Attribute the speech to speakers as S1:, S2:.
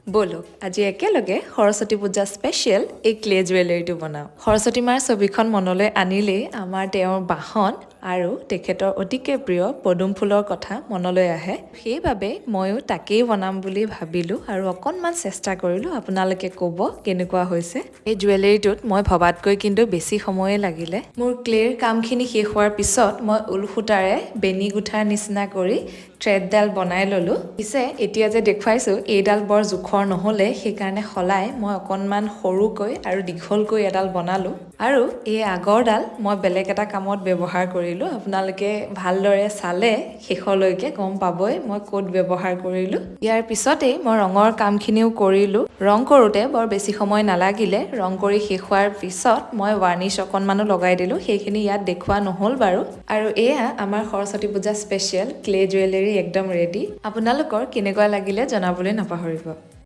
S1: বলক আজি একেলগে সৰস্বতী পূজা স্পেচিয়েল এই ক্লে জুৱেলাৰীটো বনাওঁ। সৰস্বতী মাৰ ছবিখন মনলৈ আনিলেই আমাৰ তেওঁৰ বাহন আৰু তেখেতৰ অতিকে প্ৰিয় পদুম ফুলৰ কথা মনলৈ আহে। সেইবাবে ময়ো তাকেই বনাম বুলি ভাবিলোঁ আৰু অকণমান চেষ্টা কৰিলোঁ। আপোনালোকে ক'ব কেনেকুৱা হৈছে। এই জুৱেলাৰীটোত মই ভবাতকৈ কিন্তু বেছি সময়ে লাগিলে। মোৰ ক্লেৰ কামখিনি শেষ হোৱাৰ পিছত মই ঊল সূতাৰে বেনি গুঠাৰ নিচিনা কৰি থ্ৰেডডাল বনাই ল'লোঁ। পিছে এতিয়া যে দেখুৱাইছোঁ এইডাল বৰ জোখৰ নহ'লে সেইকাৰণে সলাই মই অকণমান সৰুকৈ আৰু দীঘলকৈ এডাল বনালোঁ। আৰু এই আগৰডাল মই বেলেগ এটা কামত ব্যৱহাৰ কৰিলোঁ। আপোনালোকে ভালদৰে চালে শেষলৈকে গম পাবই মই ক'ত ব্যৱহাৰ কৰিলোঁ। ইয়াৰ পিছতেই মই ৰঙৰ কামখিনিও কৰিলোঁ। ৰং কৰোঁতে বৰ বেছি সময় নালাগিলে। ৰং কৰি শেষ হোৱাৰ পিছত মই ৱাৰ্নিছ অকণমানো লগাই দিলোঁ। সেইখিনি ইয়াত দেখুওৱা নহ'ল বাৰু। আৰু এয়া আমাৰ সৰস্বতী পূজা স্পেচিয়েল ক্লে জুৱেলাৰী একদম ৰেডি। আপোনালোকৰ কেনেকুৱা লাগিলে জনাবলৈ নাপাহৰিব।